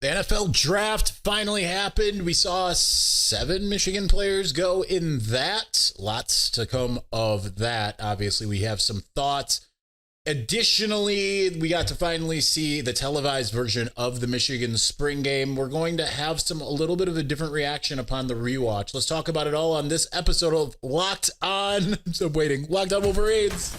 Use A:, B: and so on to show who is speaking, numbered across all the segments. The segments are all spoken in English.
A: The NFL draft finally happened. We saw 7 Michigan players go in that. Lots to come of that. Obviously, we have some thoughts. Additionally, we got to finally see the televised version of the Michigan spring game. We're going to have a little bit of a different reaction upon the rewatch. Let's talk about it all on this episode of Locked On. I'm waiting. Locked On Wolverines.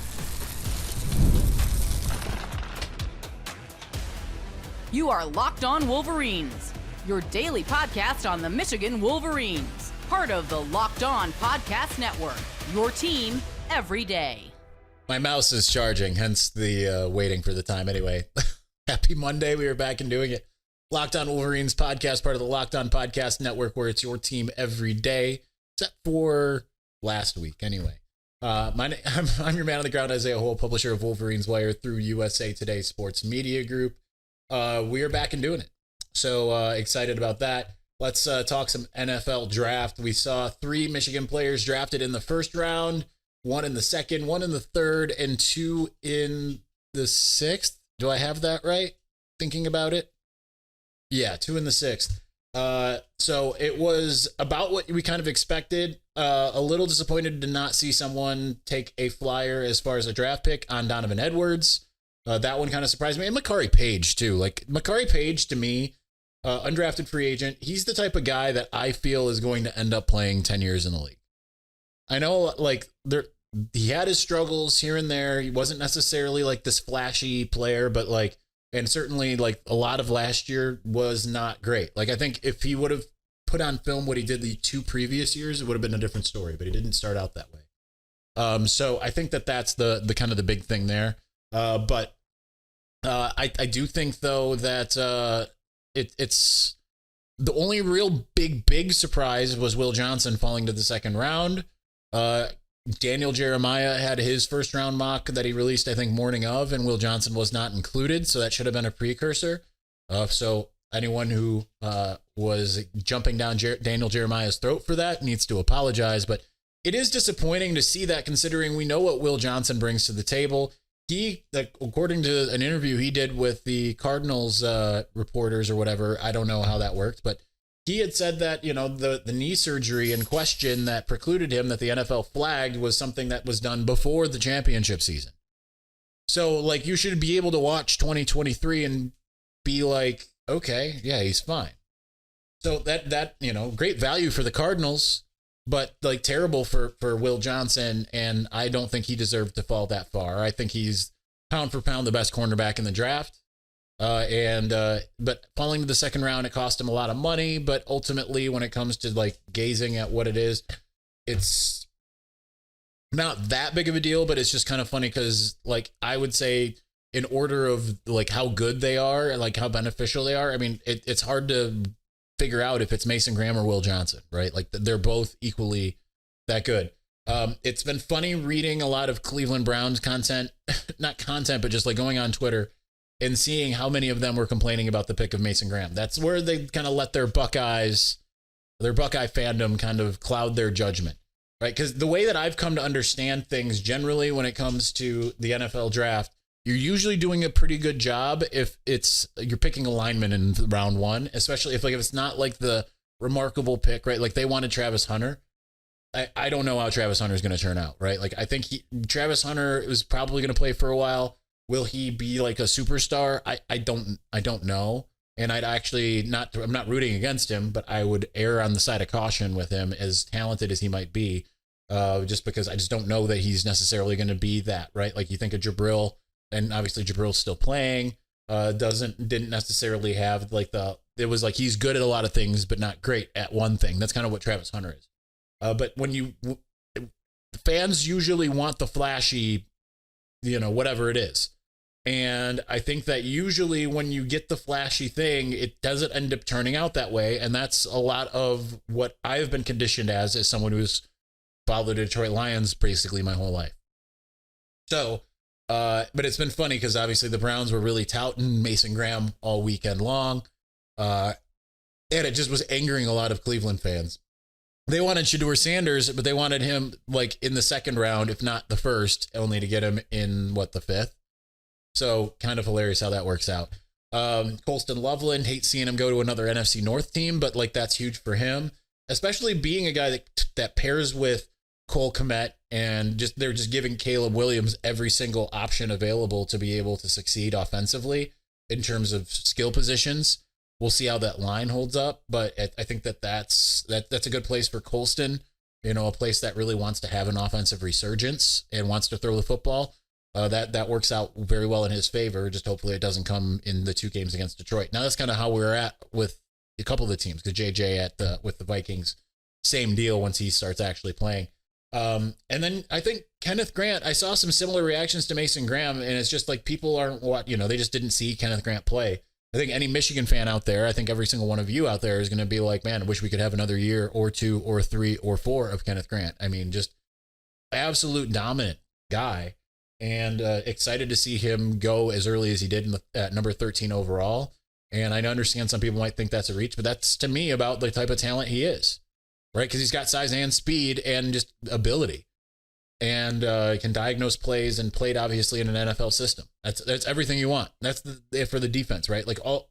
B: You are Locked On Wolverines, your daily podcast on the Michigan Wolverines, part of the Locked On Podcast Network, your team every day.
A: My mouse is charging, hence the waiting for the time anyway. Happy Monday. We are back and doing it. Locked On Wolverines podcast, part of the Locked On Podcast Network, where it's your team every day, except for last week anyway. I'm your man on the ground, Isaiah Hole, publisher of Wolverines Wire through USA Today Sports Media Group. We are back and doing it. So excited about that. Let's talk some NFL draft. We saw 3 Michigan players drafted in the first round, 1 in the second, 1 in the third, and 2 in the 6th. Do I have that right? Thinking about it? Yeah, 2 in the 6th. So it was about what we kind of expected. A little disappointed to not see someone take a flyer as far as a draft pick on Donovan Edwards. That one kind of surprised me. And Makari Page, too. Like, Makari Page, to me, undrafted free agent, he's the type of guy that I feel is going to end up playing 10 years in the league. I know, like, he had his struggles here and there. He wasn't necessarily, like, this flashy player, but, like, and certainly, like, a lot of last year was not great. Like, I think if he would have put on film what he did the 2 previous years, it would have been a different story, but he didn't start out that way. So I think that's the kind of the big thing there. But I do think, though, that it's the only real big surprise was Will Johnson falling to the second round. Daniel Jeremiah had his first round mock that he released, I think, morning of, and Will Johnson was not included. So that should have been a precursor. So anyone who was jumping down Daniel Jeremiah's throat for that needs to apologize. But it is disappointing to see that, considering we know what Will Johnson brings to the table. He, according to an interview he did with the Cardinals reporters or whatever, I don't know how that worked, but he had said that, you know, the knee surgery in question that precluded him, that the NFL flagged, was something that was done before the championship season. So, like, you should be able to watch 2023 and be like, okay, yeah, he's fine. So that you know, great value for the Cardinals, but, like, terrible for Will Johnson, and I don't think he deserved to fall that far. I think he's pound for pound the best cornerback in the draft. But falling to the second round, it cost him a lot of money. But ultimately, when it comes to, like, gazing at what it is, it's not that big of a deal. But it's just kind of funny because, like, I would say in order of, like, how good they are and, like, how beneficial they are, I mean, it's hard to figure out if it's Mason Graham or Will Johnson, right? Like, they're both equally that good. It's been funny reading a lot of Cleveland Browns content, not content, but just, like, going on Twitter and seeing how many of them were complaining about the pick of Mason Graham. That's where they kind of let their Buckeye fandom kind of cloud their judgment, right? Because the way that I've come to understand things generally when it comes to the NFL draft, you're usually doing a pretty good job if you're picking a lineman in round 1, especially if it's not like the remarkable pick, right? Like, they wanted Travis Hunter. I don't know how Travis Hunter is going to turn out, right? Like, I think Travis Hunter is probably going to play for a while. Will he be like a superstar? I don't know. And I'm not rooting against him, but I would err on the side of caution with him, as talented as he might be, just because I just don't know that he's necessarily going to be that, right? Like, you think of Jabril, and obviously Jabril's still playing, didn't necessarily have, like, it was like he's good at a lot of things, but not great at one thing. That's kind of what Travis Hunter is. But when fans usually want the flashy, you know, whatever it is. And I think that usually when you get the flashy thing, it doesn't end up turning out that way. And that's a lot of what I've been conditioned as someone who's followed the Detroit Lions basically my whole life. So, but it's been funny because obviously the Browns were really touting Mason Graham all weekend long. And it just was angering a lot of Cleveland fans. They wanted Shedeur Sanders, but they wanted him, like, in the second round, if not the first, only to get him in, the 5th. So kind of hilarious how that works out. Colston Loveland, hate seeing him go to another NFC North team, but like that's huge for him, especially being a guy that pairs with Cole Kmet, and they're just giving Caleb Williams every single option available to be able to succeed offensively in terms of skill positions. We'll see how that line holds up, but I think that's a good place for Colston. You know, a place that really wants to have an offensive resurgence and wants to throw the football. That works out very well in his favor. Just hopefully it doesn't come in the 2 games against Detroit. Now that's kind of how we're at with a couple of the teams. Because JJ with the Vikings, same deal once he starts actually playing. And then I think Kenneth Grant, I saw some similar reactions to Mason Graham, and it's just like people aren't they just didn't see Kenneth Grant play. I think any Michigan fan out there, I think every single one of you out there is going to be like, man, I wish we could have another year or 2 or 3 or 4 of Kenneth Grant. I mean, just absolute dominant guy, and excited to see him go as early as he did at number 13 overall. And I understand some people might think that's a reach, but that's to me about the type of talent he is, right? Because he's got size and speed and just ability, and can diagnose plays, and played obviously in an NFL system. That's everything you want. That's for the defense, right? Like all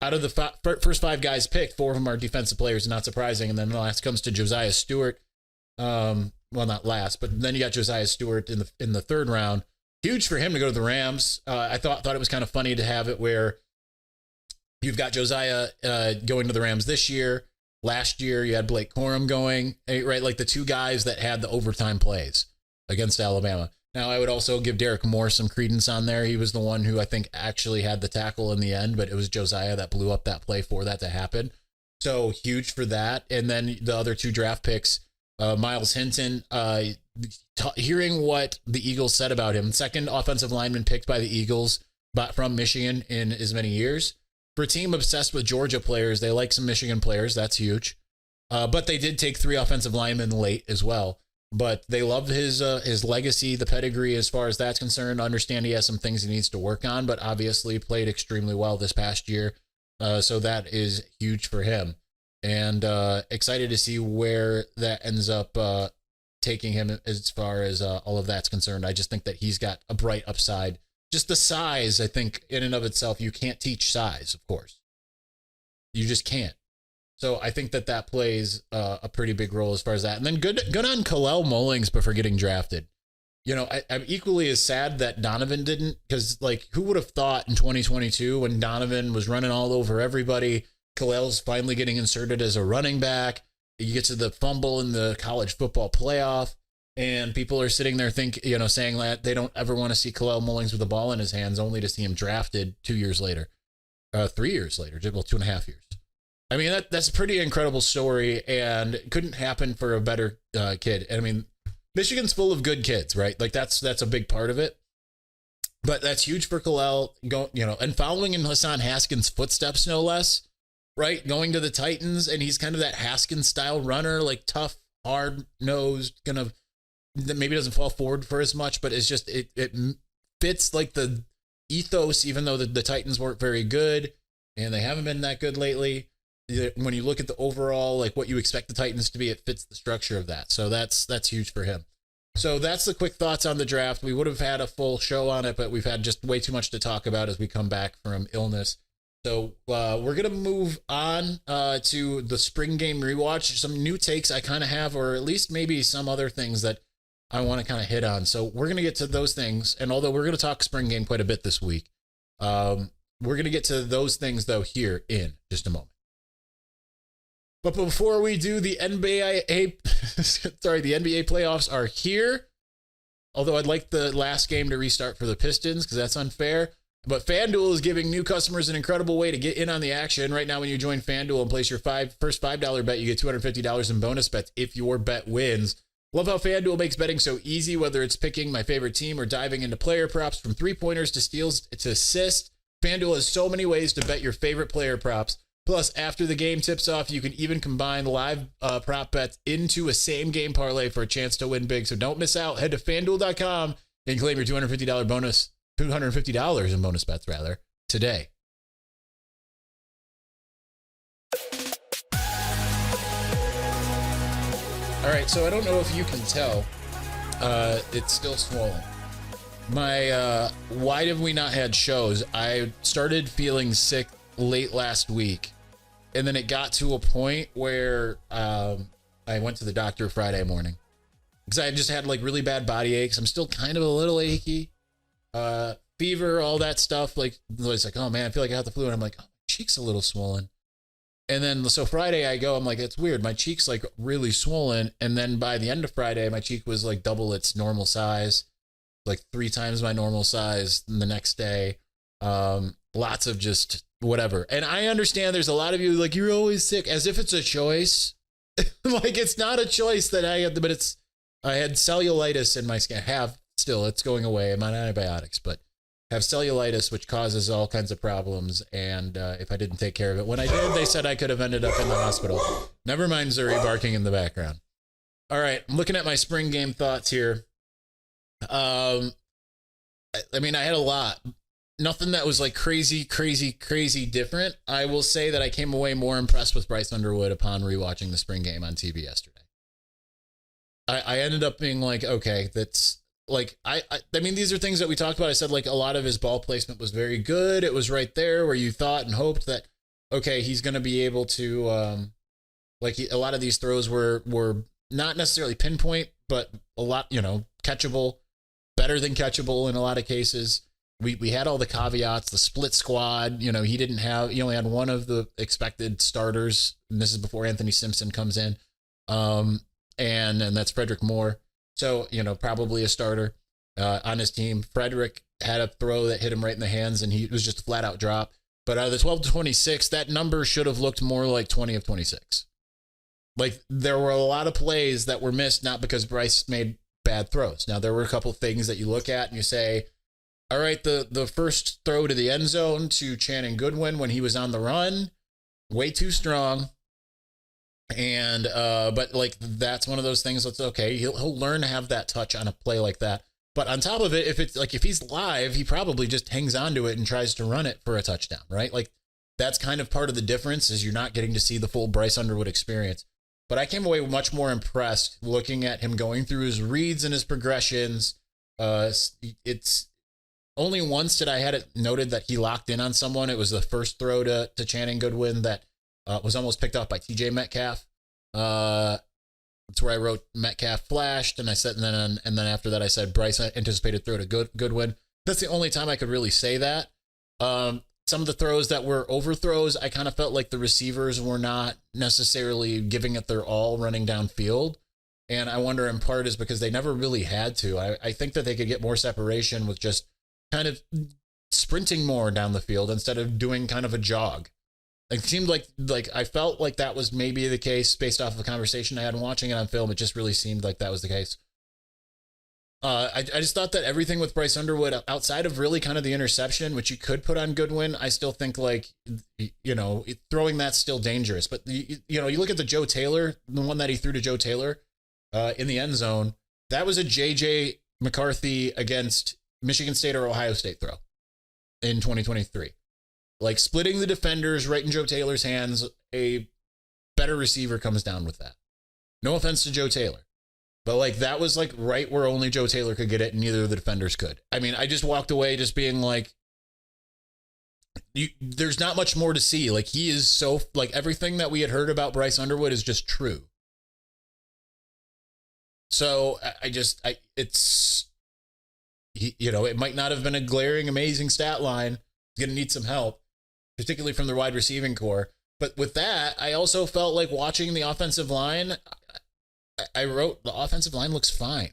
A: out of the first 5 guys picked, 4 of them are defensive players, not surprising. And then the last comes to Josiah Stewart. Well, not last, but then you got Josiah Stewart in the 3rd round. Huge for him to go to the Rams. I thought it was kind of funny to have it where you've got Josiah going to the Rams this year. Last year you had Blake Corum going, right? Like the 2 guys that had the overtime plays against Alabama. Now, I would also give Derek Moore some credence on there. He was the one who I think actually had the tackle in the end, but it was Josiah that blew up that play for that to happen. So huge for that. And then the other 2 draft picks, Miles Hinton, hearing what the Eagles said about him, 2nd offensive lineman picked by the Eagles from Michigan in as many years. For a team obsessed with Georgia players, they like some Michigan players. That's huge. But they did take 3 offensive linemen late as well. But they love his legacy, the pedigree as far as that's concerned. Understand he has some things he needs to work on, but obviously played extremely well this past year. So that is huge for him. And excited to see where that ends up taking him as far as all of that's concerned. I just think that he's got a bright upside. Just the size, I think, in and of itself, you can't teach size, of course. You just can't. So I think that plays a pretty big role as far as that. And then good on Kalel Mullings for getting drafted. You know, I'm equally as sad that Donovan didn't, because like who would have thought in 2022 when Donovan was running all over everybody, Kalel's finally getting inserted as a running back. You get to the fumble in the college football playoff, and people are sitting there saying that they don't ever want to see Kalel Mullings with the ball in his hands, only to see him drafted 2 years later, 3 years later, well, 2.5 years. I mean, that's a pretty incredible story, and it couldn't happen for a better kid. I mean, Michigan's full of good kids, right? Like that's a big part of it. But that's huge for Kalel, and following in Hassan Haskins' footsteps, no less, right? Going to the Titans, and he's kind of that Haskins style runner, like tough, hard-nosed, maybe doesn't fall forward for as much, but it's just it fits like the ethos, even though the Titans weren't very good, and they haven't been that good lately. When you look at the overall, like what you expect the Titans to be, it fits the structure of that. So that's huge for him. So that's the quick thoughts on the draft. We would have had a full show on it, but we've had just way too much to talk about as we come back from illness. So we're going to move on to the spring game rewatch. Some new takes I kind of have, or at least maybe some other things that I want to kind of hit on. So we're going to get to those things. And although we're going to talk spring game quite a bit this week, we're going to get to those things, though, here in just a moment. But before we do, the NBA playoffs are here. Although I'd like the last game to restart for the Pistons because that's unfair. But FanDuel is giving new customers an incredible way to get in on the action. Right now, when you join FanDuel and place your first $5 bet, you get $250 in bonus bets if your bet wins. Love how FanDuel makes betting so easy, whether it's picking my favorite team or diving into player props, from three-pointers to steals to assists. FanDuel has so many ways to bet your favorite player props. Plus, after the game tips off, you can even combine live prop bets into a same-game parlay for a chance to win big. So don't miss out. Head to FanDuel.com and claim your $250 in bonus bets, today. All right, so I don't know if you can tell. It's still swollen. why have we not had shows? I started feeling sick late last week, and then it got to a point where I went to the doctor Friday morning because I just had like really bad body aches. I'm still kind of a little achy, fever, all that stuff. Like it's like, oh man, I feel like I have the flu, and I'm like, oh, my cheek's a little swollen. And then so Friday I go, I'm like, it's weird. My cheek's like really swollen, and then by the end of Friday, my cheek was like double its normal size. Like 3 times my normal size the next day. Lots of just whatever. And I understand there's a lot of you like, you're always sick, as if it's a choice. Like it's not a choice that I had, but I had cellulitis in my skin. It's going away. I'm on antibiotics, but have cellulitis, which causes all kinds of problems. And if I didn't take care of it, when I did, they said I could have ended up in the hospital. Never mind Zuri barking in the background. All right. I'm looking at my spring game thoughts here. I mean, I had a lot, nothing that was like crazy different. I will say that I came away more impressed with Bryce Underwood upon rewatching the spring game on TV yesterday. I ended up being like, okay, that's like, I mean, these are things that we talked about. I said like a lot of his ball placement was very good. It was right there where you thought and hoped that, okay, he's going to be able to, a lot of these throws were not necessarily pinpoint, but a lot, catchable. Better than catchable in a lot of cases. We had all the caveats, the split squad. He only had one of the expected starters, and this is before Anthony Simpson comes in, and that's Frederick Moore. So probably a starter on his team. Frederick had a throw that hit him right in the hands, and it was just a flat out drop. But out of the 12 to 26, that number should have looked more like 20 of 26. Like there were a lot of plays that were missed, not because Bryce made bad throws. Now there were a couple of things that you look at and you say, all right, the first throw to the end zone to Channing Goodwin when he was on the run, way too strong. And but like that's one of those things that's okay. He'll learn to have that touch on a play like that. But on top of it, if he's live, he probably just hangs onto it and tries to run it for a touchdown, right? Like that's kind of part of the difference is you're not getting to see the full Bryce Underwood experience. But I came away much more impressed looking at him going through his reads and his progressions. It's only once did I had it noted that he locked in on someone. It was the first throw to Channing Goodwin that was almost picked off by TJ Metcalf. That's where I wrote Metcalf flashed, and I said, and then after that I said Bryce anticipated throw to Goodwin. That's the only time I could really say that. Some of the throws that were overthrows, I kind of felt like the receivers were not necessarily giving it their all running downfield. And I wonder in part is because they never really had to. I think that they could get more separation with just kind of sprinting more down the field instead of doing kind of a jog. It seemed like I felt like that was maybe the case based off of a conversation I had watching it on film. It just really seemed like that was the case. I just thought that everything with Bryce Underwood outside of really kind of the interception, which you could put on Goodwin, I still think like, throwing that's still dangerous. But, you look at the Joe Taylor, the one that he threw to Joe Taylor in the end zone, that was a J.J. McCarthy against Michigan State or Ohio State throw in 2023. Like splitting the defenders right in Joe Taylor's hands, a better receiver comes down with that. No offense to Joe Taylor. But like that was like right where only Joe Taylor could get it and neither of the defenders could. I mean, I just walked away just being like, there's not much more to see. Like he is so like everything that we had heard about Bryce Underwood is just true. So it might not have been a glaring, amazing stat line. He's going to need some help, particularly from the wide receiving core. But with that, I also felt like watching the offensive line, I wrote the offensive line looks fine.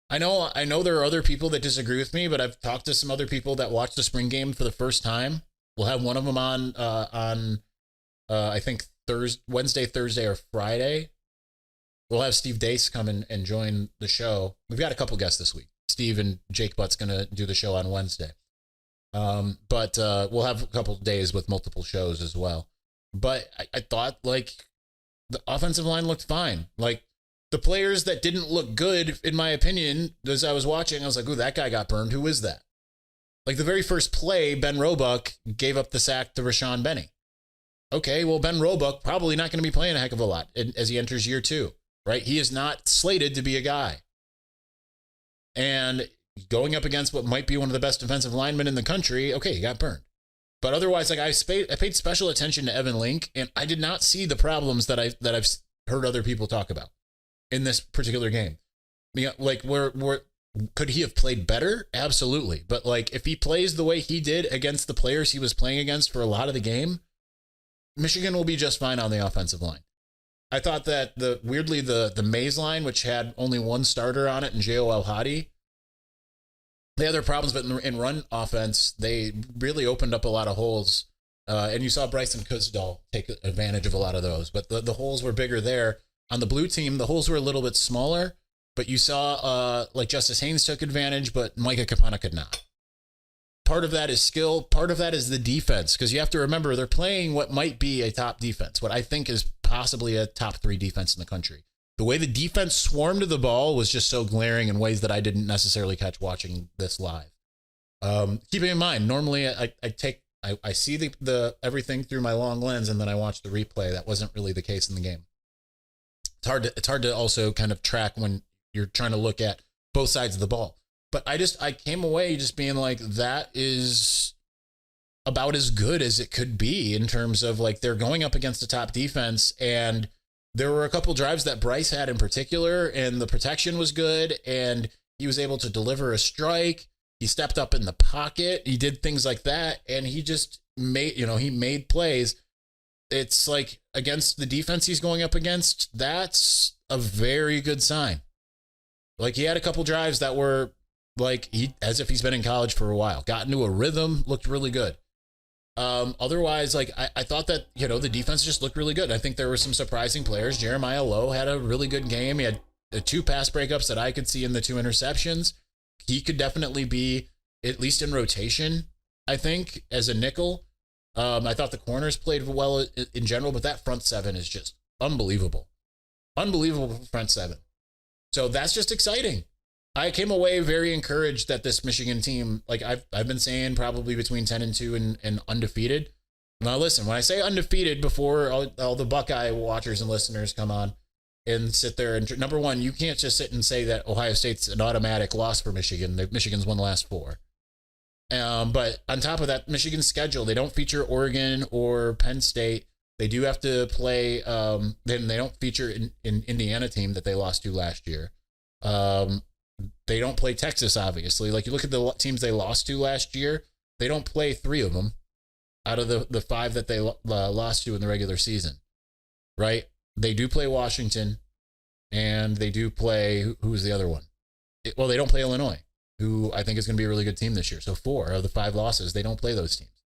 A: I know there are other people that disagree with me, but I've talked to some other people that watched the spring game for the first time. We'll have one of them on I think Wednesday, Thursday, or Friday. We'll have Steve Dace come and join the show. We've got a couple guests this week. Steve and Jake Butt's going to do the show on Wednesday. But we'll have a couple days with multiple shows as well. But I thought like the offensive line looked fine. Like the players that didn't look good, in my opinion, as I was watching, I was like, ooh, that guy got burned. Who is that? Like the very first play, Ben Roebuck gave up the sack to Rashawn Benny. Okay, well, Ben Roebuck probably not going to be playing a heck of a lot as he enters year 2, right? He is not slated to be a guy. And going up against what might be one of the best defensive linemen in the country, okay, he got burned. But otherwise, like I paid special attention to Evan Link, and I did not see the problems that I've heard other people talk about in this particular game. Like, could he have played better? Absolutely. But like, if he plays the way he did against the players he was playing against for a lot of the game, Michigan will be just fine on the offensive line. I thought that the Maze line, which had only one starter on it, and J.O. Hadi, they had their problems, but in run offense, they really opened up a lot of holes. And you saw Bryson Kuzdal take advantage of a lot of those. But the holes were bigger there. On the blue team, the holes were a little bit smaller. But you saw like Justice Haynes took advantage, but Micah Kapana could not. Part of that is skill. Part of that is the defense, because you have to remember they're playing what might be a top defense, what I think is possibly a top 3 defense in the country. The way the defense swarmed the ball was just so glaring in ways that I didn't necessarily catch watching this live. Keeping in mind, normally I see the everything through my long lens and then I watch the replay. That wasn't really the case in the game. It's hard to also kind of track when you're trying to look at both sides of the ball. But I came away just being like, that is about as good as it could be in terms of like they're going up against a top defense. And there were a couple drives that Bryce had in particular, and the protection was good, and he was able to deliver a strike. He stepped up in the pocket. He did things like that, and he just made plays. It's like against the defense he's going up against, that's a very good sign. Like he had a couple drives that were like as if he's been in college for a while, got into a rhythm, looked really good. Otherwise, like I thought that, the defense just looked really good. I think there were some surprising players. Jeremiah Lowe had a really good game. He had 2 pass breakups that I could see in the 2 interceptions. He could definitely be at least in rotation, I think, as a nickel. I thought the corners played well in general, but that front 7 is just unbelievable. Unbelievable front 7. So that's just exciting. I came away very encouraged that this Michigan team, like I've been saying, probably between 10-2 and undefeated. Now listen, when I say undefeated, before all the Buckeye watchers and listeners come on and sit there and number one, you can't just sit and say that Ohio State's an automatic loss for Michigan. Michigan's won the last 4. But on top of that, Michigan's schedule, they don't feature Oregon or Penn State. They do have to play. Then they don't feature in Indiana team that they lost to last year. They don't play Texas, obviously. Like you look at the teams they lost to last year, they don't play 3 of them out of the 5 that they lost to in the regular season, right? They do play Washington, and they do play, who's the other one? They don't play Illinois, who I think is going to be a really good team this year. So 4 of the 5 losses, they don't play those teams.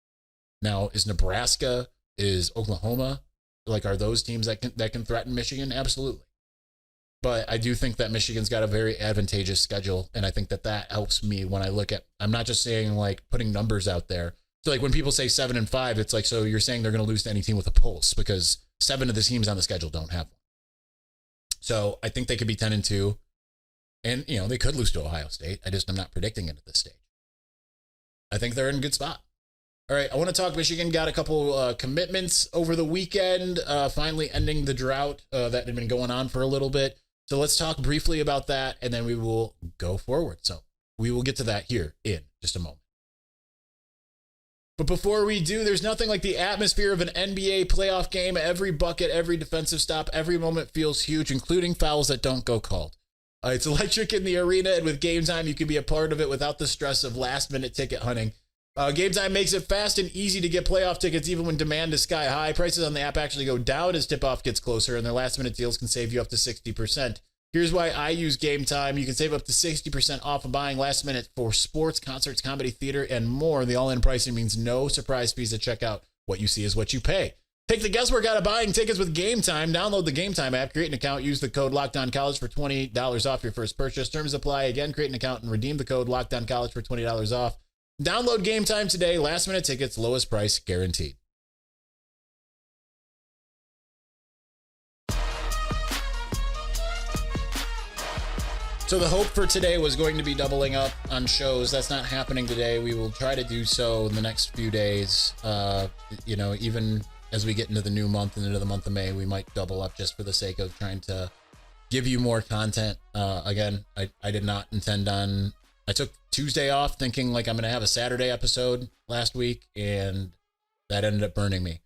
A: Now, is Nebraska, is Oklahoma, like are those teams that can threaten Michigan? Absolutely. But I do think that Michigan's got a very advantageous schedule, and I think that helps me when I look at, I'm not just saying like putting numbers out there. So like when people say 7-5, it's like, so you're saying they're going to lose to any team with a pulse because 7 of the teams on the schedule don't have one. So I think they could be 10-2, and they could lose to Ohio State. I'm not predicting it at this stage. I think they're in a good spot. All right, I want to talk Michigan. Got a couple commitments over the weekend, finally ending the drought that had been going on for a little bit. So let's talk briefly about that, and then we will go forward. So we will get to that here in just a moment. But before we do, there's nothing like the atmosphere of an NBA playoff game. Every bucket, every defensive stop, every moment feels huge, including fouls that don't go called. It's electric in the arena, and with Gametime, you can be a part of it without the stress of last-minute ticket hunting. Gametime makes it fast and easy to get playoff tickets even when demand is sky high. Prices on the app actually go down as tip-off gets closer, and their last-minute deals can save you up to 60%. Here's why I use Gametime. You can save up to 60% off of buying last minute for sports, concerts, comedy, theater, and more. The all-in pricing means no surprise fees at checkout. What you see is what you pay. Take the guesswork out of buying tickets with Gametime. Download the Gametime app, create an account, use the code LOCKEDONCollege for $20 off your first purchase. Terms apply. Again, create an account and redeem the code LOCKEDONCollege for $20 off. Download Gametime today. Last minute tickets, lowest price guaranteed. So the hope for today was going to be doubling up on shows. That's not happening today. We will try to do so in the next few days. Even as we get into the new month and into the month of May, we might double up just for the sake of trying to give you more content. Again, I did not intend on I took Tuesday off thinking like I'm going to have a Saturday episode last week, and that ended up burning me.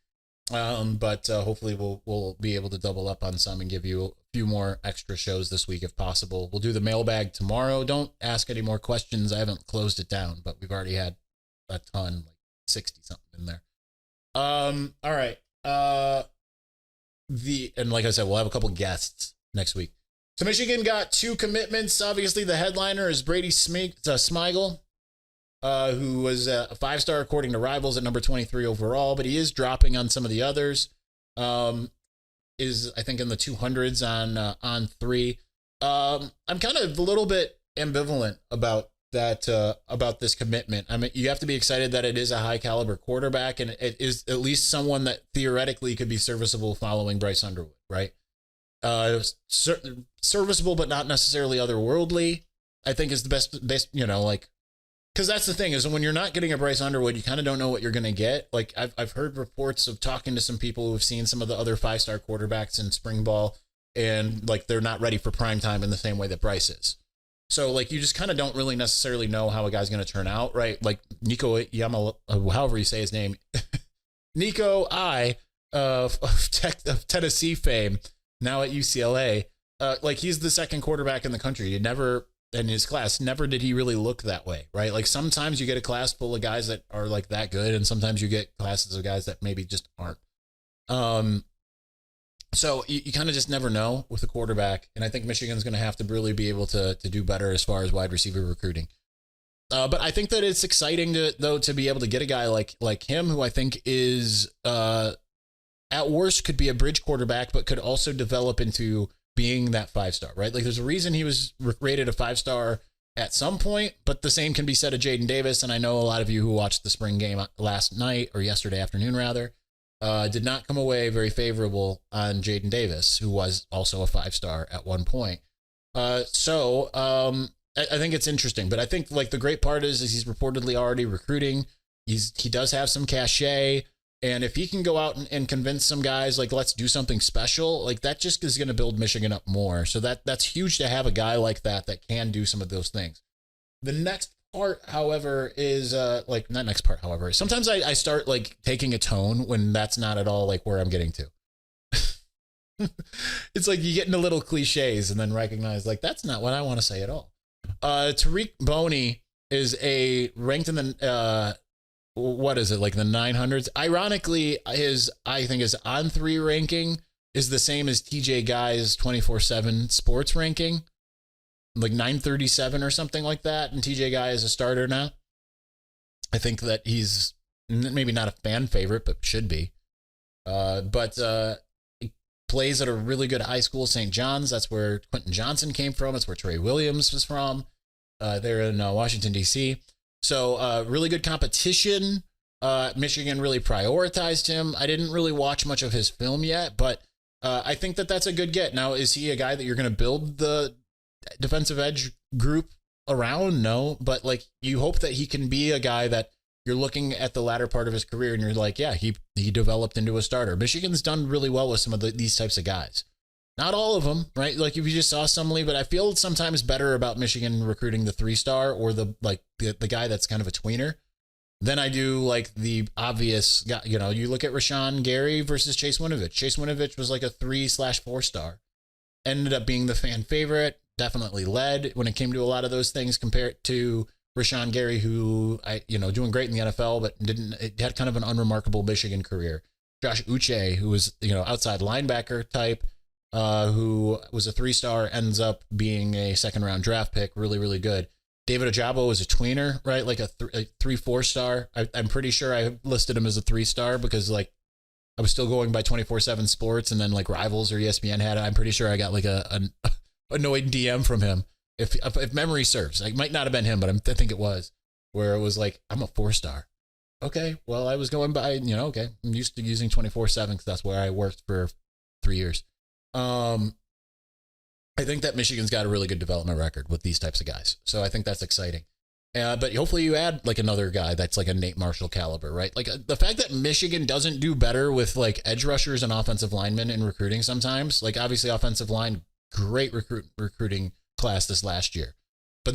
A: But hopefully we'll be able to double up on some and give you a few more extra shows this week if possible. We'll do the mailbag tomorrow. Don't ask any more questions. I haven't closed it down, but we've already had a ton, like 60 something in there. All right. And like I said, we'll have a couple guests next week. So Michigan got 2 commitments. Obviously, the headliner is Brady Smigiel, who was a 5-star according to Rivals at number 23 overall, but he is dropping on some of the others. Is I think in the 200s on 3. I'm kind of a little bit ambivalent about that about this commitment. I mean, you have to be excited that it is a high caliber quarterback, and it is at least someone that theoretically could be serviceable following Bryce Underwood, right? Serviceable, but not necessarily otherworldly, I think is the best, like, because that's the thing is when you're not getting a Bryce Underwood, you kind of don't know what you're going to get. Like I've heard reports of talking to some people who have seen some of the other 5-star quarterbacks in spring ball, and like they're not ready for prime time in the same way that Bryce is. So like you just kind of don't really necessarily know how a guy's going to turn out, right? Like Nico however you say his name, Nico of Tennessee fame, now at UCLA. Like he's the second quarterback in the country. In his class, never did he really look that way, right? Like sometimes you get a class full of guys that are like that good, and sometimes you get classes of guys that maybe just aren't. So you kind of just never know with a quarterback, and I think Michigan's going to have to really be able to do better as far as wide receiver recruiting. But I think that it's exciting to be able to get a guy like him, who I think is at worst could be a bridge quarterback, but could also develop into being that 5-star, right? Like there's a reason he was rated a 5-star at some point, but the same can be said of Jaden Davis. And I know a lot of you who watched the spring game last night, or yesterday afternoon rather, did not come away very favorable on Jaden Davis, who was also a 5-star at one point. So I think it's interesting, but I think like the great part is he's reportedly already recruiting. He does have some cachet. And if he can go out and convince some guys, like, let's do something special, like that just is going to build Michigan up more. So that's huge to have a guy like that can do some of those things. The next part, however, is not next part, however, sometimes I start like taking a tone when that's not at all like where I'm getting to. It's like you get into little cliches and then recognize like, that's not what I want to say at all. Tariq Boney is ranked in the, what is it, like the 900s? Ironically, his on 3 ranking is the same as TJ Guy's 24/7 sports ranking, like 937 or something like that. And TJ Guy is a starter now. I think that he's maybe not a fan favorite, but should be. But he plays at a really good high school, St. John's. That's where Quentin Johnson came from. That's where Trey Williams was from. They're in Washington, D.C. So really good competition. Michigan really prioritized him. I didn't really watch much of his film yet, but I think that that's a good get. Now, is he a guy that you're going to build the defensive edge group around? No, but like you hope that he can be a guy that you're looking at the latter part of his career and you're like, yeah, he developed into a starter. Michigan's done really well with some of these types of guys. Not all of them, right? Like if you just saw somebody, but I feel sometimes better about Michigan recruiting the 3-star or the guy that's kind of a tweener than I do like the obvious guy. You know, you look at Rashawn Gary versus Chase Winovich. Chase Winovich was like a 3/4-star, ended up being the fan favorite, definitely led when it came to a lot of those things compared to Rashawn Gary, who doing great in the NFL, but had kind of an unremarkable Michigan career. Josh Uche, who was, outside linebacker type, who was a 3-star, ends up being a 2nd-round draft pick. Really, really good. David Ojabo was a tweener, right? Like a 3-4-star. I'm pretty sure I listed him as a 3-star because like I was still going by 24/7 Sports, and then like Rivals or ESPN had it. I'm pretty sure I got like an annoyed DM from him. If memory serves, it might not have been him, but I think it was, where it was like, I'm a 4-star. Okay, well, I was going by, okay, I'm used to using 24/7 because that's where I worked for 3 years. I think that Michigan's got a really good development record with these types of guys. So I think that's exciting. But hopefully you add like another guy that's like a Nate Marshall caliber, right? Like the fact that Michigan doesn't do better with like edge rushers and offensive linemen in recruiting sometimes, like obviously offensive line, great recruiting class this last year.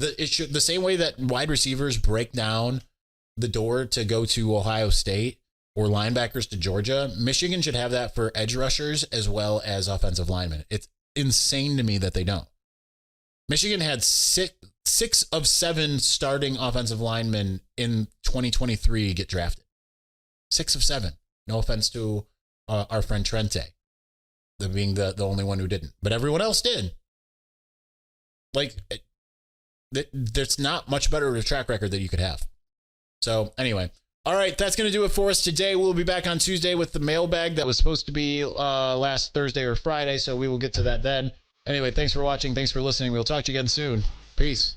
A: But it should, the same way that wide receivers break down the door to go to Ohio State or linebackers to Georgia, Michigan should have that for edge rushers as well as offensive linemen. It's insane to me that they don't. Michigan had six of 7 starting offensive linemen in 2023 get drafted. 6 of 7. No offense to our friend Trente, being the only one who didn't, but everyone else did. Like, there's not much better of a track record that you could have. So anyway, all right, that's going to do it for us today. We'll be back on Tuesday with the mailbag that was supposed to be last Thursday or Friday, so we will get to that then. Anyway, thanks for watching. Thanks for listening. We'll talk to you again soon. Peace.